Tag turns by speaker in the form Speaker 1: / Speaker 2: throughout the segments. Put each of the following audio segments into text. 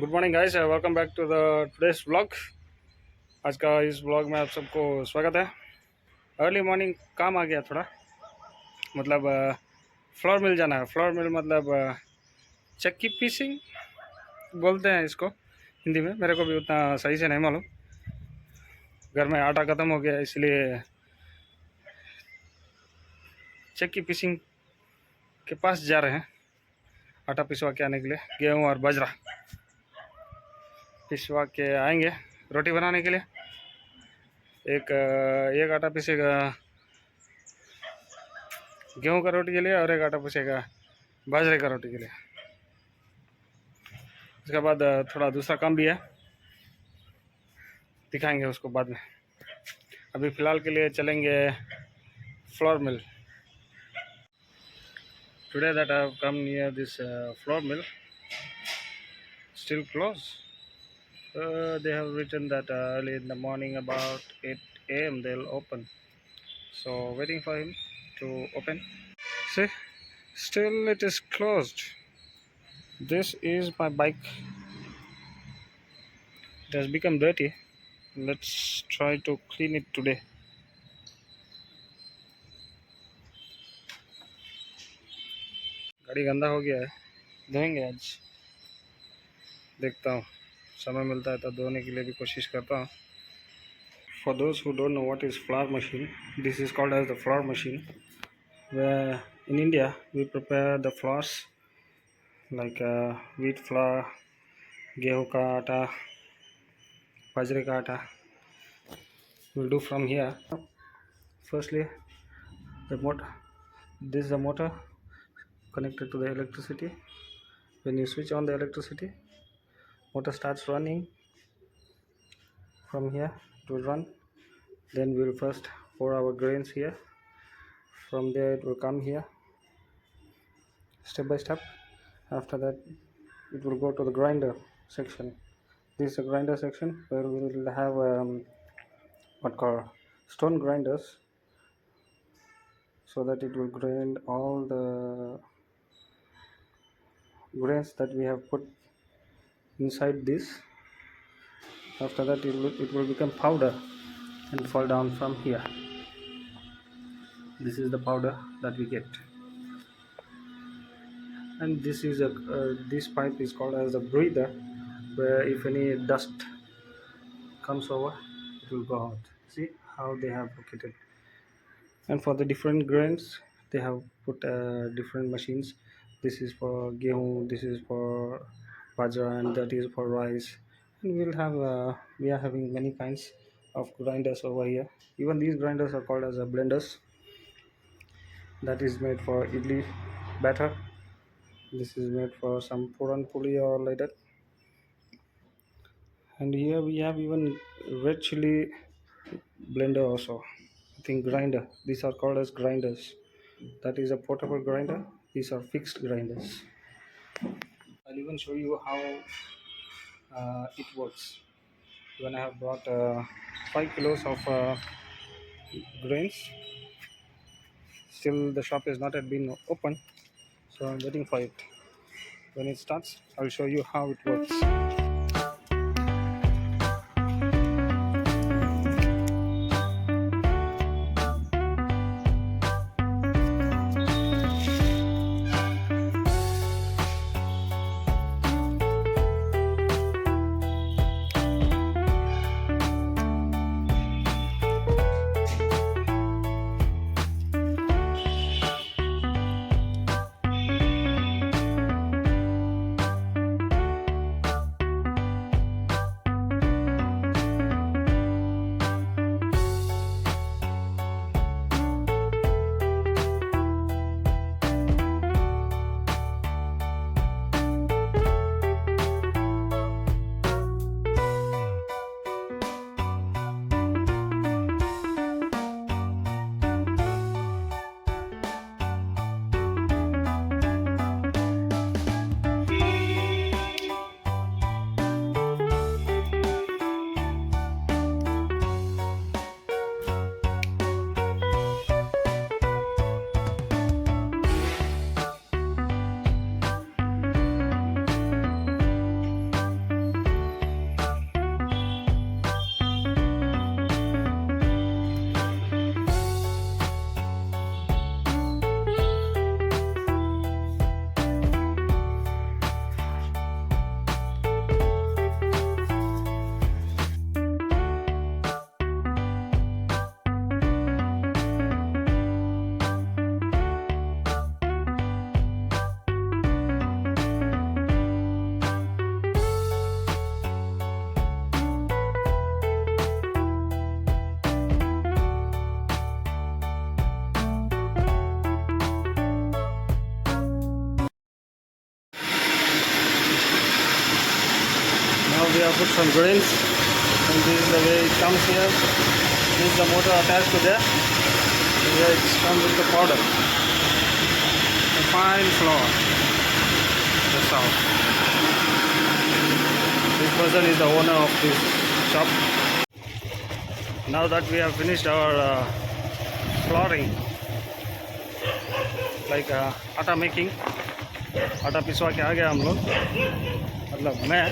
Speaker 1: Good morning guys, welcome back to the today's vlog. आज का इस व्लॉग में आप सबको स्वागत है। अर्ली मॉर्निंग काम आ गया थोड़ा, मतलब फ्लोर मिल जाना है। फ्लोर मिल मतलब चक्की पीसिंग बोलते हैं इसको हिंदी में। मेरे को भी उतना सही से नहीं मालूम। घर में आटा ख़त्म हो गया, इसलिए चक्की पीसिंग के पास जा रहे हैं आटा पिसवा के आने के लिए। गेहूँ और बाजरा पिसवा के आएंगे रोटी बनाने के लिए। एक आटा पीसेगा गेहूं का रोटी के लिए और एक आटा पीसेगा बाजरे का रोटी के लिए। इसके बाद थोड़ा दूसरा काम भी है, दिखाएंगे उसको बाद में। अभी फ़िलहाल के लिए चलेंगे flour mill. Today that I have come near this flour mill, still close. They have written that early in the morning about 8 a.m. they'll open. So waiting for him to open. See, still it is closed. This is my bike. It has become dirty. Let's try to clean it today. गाड़ी गंदा हो गया है, धोएंगे आज। देखता हूँ समय मिलता है तो धोने के लिए भी कोशिश करता हूँ। For those who don't know what is flour machine, this is called as the flour machine, where in India we prepare the flours like wheat flour, गेहूं का आटा, बाजरे का आटा. We'll do from here. Firstly, the motor. This is a motor connected to the electricity. When you switch on the electricity, motor starts running. From here it will run. Then we will first pour our grains here. From there it will come here, step by step. After that it will go to the grinder section. This is a grinder section where we will have what called stone grinders, so that it will grind all the grains that we have put inside this. After that it will become powder and fall down from here. This is the powder that we get, and this is a this pipe is called as a breather, where if any dust comes over it will go out. See how they have located. And for the different grains they have put different machines. This is for gehu, this is for bajra, and that is for rice. And we are having many kinds of grinders over here. Even these grinders are called as blenders. That is made for idli batter. This is made for some puran puli or like that. And here we have even red chili blender also. I think grinder. These are called as grinders. That is a portable grinder. These are fixed grinders. I'll even show you how it works. When I have brought 5 kilos of grains, still the shop is not yet been open, so I'm waiting for it. When it starts, I'll show you how it works. Now we have put some grains, and this is the way it comes here. This is the motor attached to there. Here it comes with the powder. A fine flour. That's all. This person is the owner of this shop. Now that we have finished our flouring, like आटा making, आटा पिसवा के आ गया हम लोग, मतलब मैं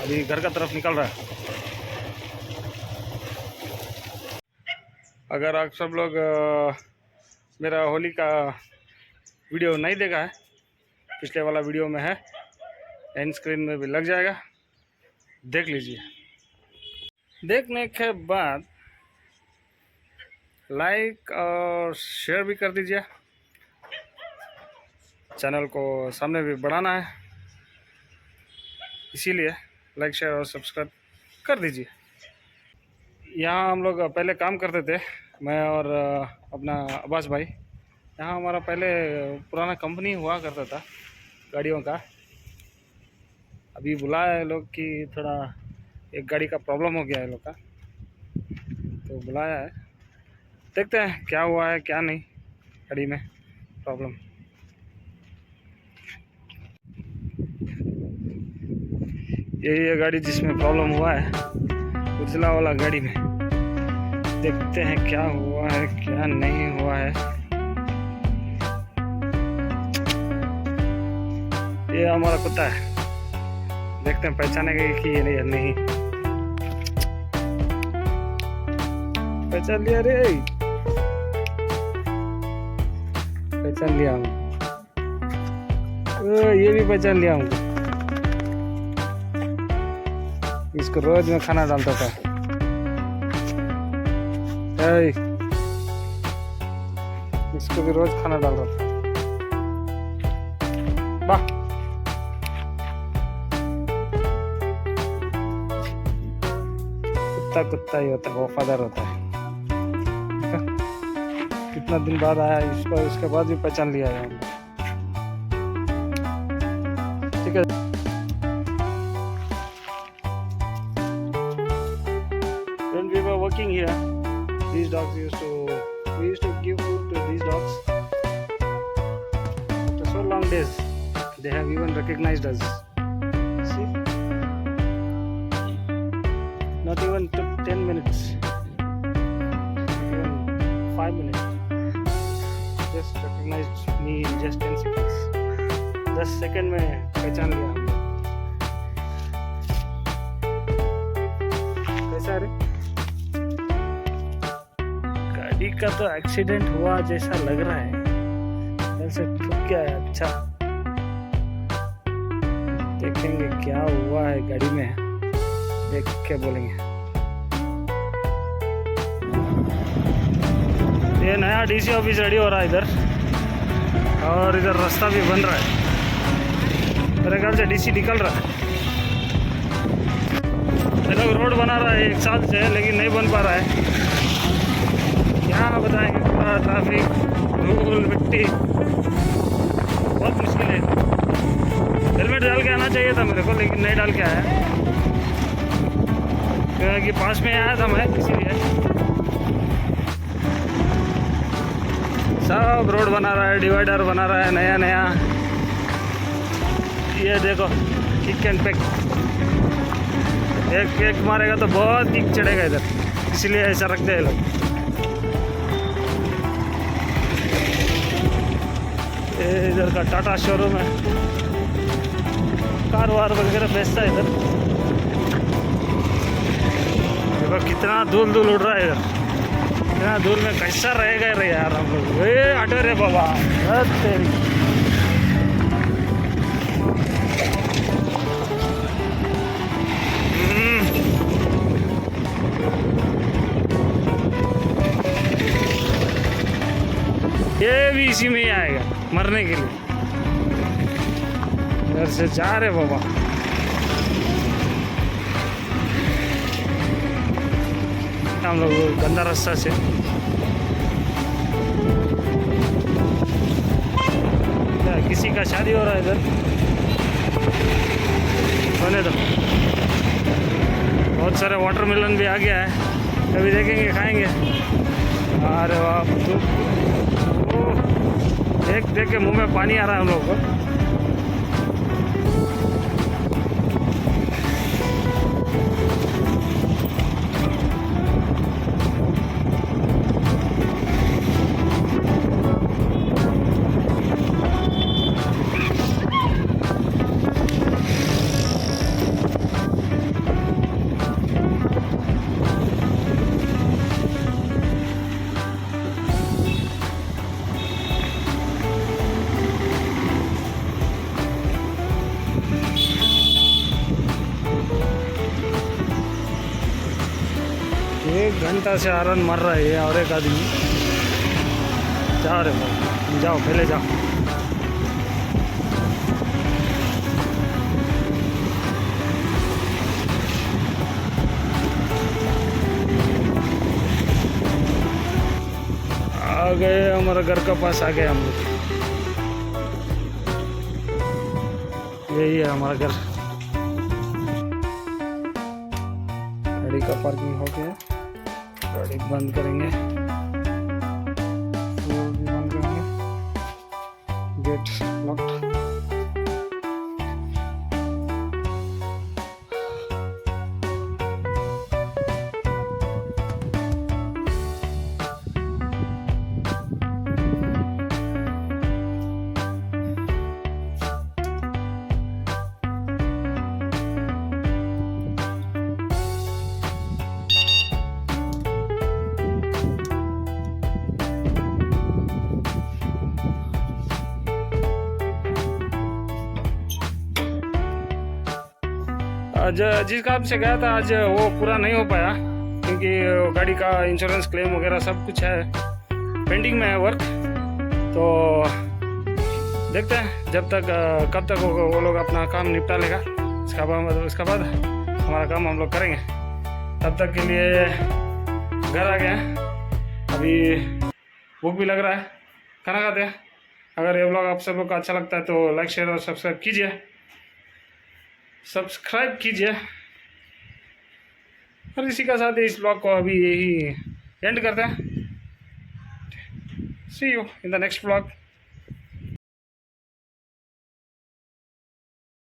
Speaker 1: अभी घर का तरफ निकल रहा है। अगर आप सब लोग मेरा होली का वीडियो नहीं देखा है, पिछले वाला वीडियो में है, एंड स्क्रीन में भी लग जाएगा, देख लीजिए। देखने के बाद लाइक और शेयर भी कर दीजिए, चैनल को सामने भी बढ़ाना है, इसीलिए लाइक शेयर और सब्सक्राइब कर दीजिए। यहाँ हम लोग पहले काम करते थे, मैं और अपना अब्बास भाई। यहाँ हमारा पहले पुराना कंपनी हुआ करता था गाड़ियों का। अभी बुलाया है लोग कि थोड़ा एक गाड़ी का प्रॉब्लम हो गया है लोग का, तो बुलाया है, देखते हैं क्या हुआ है क्या नहीं गाड़ी में प्रॉब्लम। यही है गाड़ी जिसमें प्रॉब्लम हुआ है, उजला वाला गाड़ी में। देखते हैं क्या हुआ है क्या नहीं हुआ है। ये हमारा कुत्ता है, देखते हैं पहचानेगा कि ये नहीं। पहचान लिया रे, पहचान लिया हमको, ये भी पहचान लिया हमको। इसको रोज में खाना डालता था। इसको भी रोज खाना डाल रहा था। वाह, कुत्ता कुत्ता ही होता है, वफादार होता है। कितना दिन बाद आया इसको, इसके बाद भी पहचान लिया है। ठीक है, when we were working here, these dogs we used to give food to these dogs. After so long days, they have even recognized us. See, not even took 10 minutes, even 5 minutes, just recognized me in just 10 seconds. 10 second में पहचान लिया। कैसा रे? गाड़ी का तो accident हुआ जैसा लग रहा है, ऐसे ठुक गया है। अच्छा, देखेंगे क्या हुआ है गाड़ी में, देख के बोलेंगे। ये नया डीसी ऑफिस रेडी हो रहा है इधर, और इधर रास्ता भी बन रहा है। मेरे ख्याल से डीसी निकल रहा है। ये लोग रोड बना रहा है एक साथ से, लेकिन नहीं बन पा रहा है। क्या बताएंगे, पूरा ट्रैफिक, धूल, मिट्टी, बहुत मुश्किल है। हेलमेट डाल के आना चाहिए था मेरे को, लेकिन नहीं डाल के आया, क्योंकि पास में आया था मैं, इसीलिए। सब रोड बना रहा है, डिवाइडर बना रहा है नया नया। ये देखो, किक एंड पैक, एक एक मारेगा तो बहुत किक चढ़ेगा इधर, इसलिए ऐसा रखते हैं लोग। इधर का टाटा शोरूम है, कार वार वगैरह बेचता है इधर। देखो कितना धूल धूल उड़ रहा है इधर, इतना धूल में कैसा रहेगा रे यार हम लोग। हटो रे बाबा, ये भी इसी में ही आएगा मरने के लिए। इधर से जा रहे बाबा, हम लोग गंदा रास्ता से। क्या किसी का शादी हो रहा है इधर, होने दो। बहुत सारे वाटरमेलन भी आ गया है, कभी देखेंगे खाएंगे। अरे वाह, तो देख देख के मुंह में पानी आ रहा है हम लोगों को। एक घंटा से आयरन मर रहा है और एक आदमी। जाओ रे भाई, जाओ पहले जाओ। आ गए, हमारा घर का पास आ गए हम लोग। यही है हमारा घर। गाड़ी का पार्किंग हो गया, गाड़ी बंद करेंगे, फ्लोर भी बंद करेंगे, गेट लॉक्ड। आज जिस काम से गया था आज वो पूरा नहीं हो पाया, क्योंकि गाड़ी का इंश्योरेंस क्लेम वगैरह सब कुछ है, पेंडिंग में है वर्क। तो देखते हैं जब तक कब तक वो लोग अपना काम निपटा लेगा, उसका बाद हमारा काम हम लोग करेंगे। तब तक के लिए घर आ गए हैं, अभी भूख भी लग रहा है, खाना खाते हैं। अगर ये व्लॉग आप सब लोग को अच्छा लगता है तो लाइक शेयर और सब्सक्राइब कीजिए। और इसी के साथ इस ब्लॉग को अभी यही एंड करते हैं। See you in the next blog.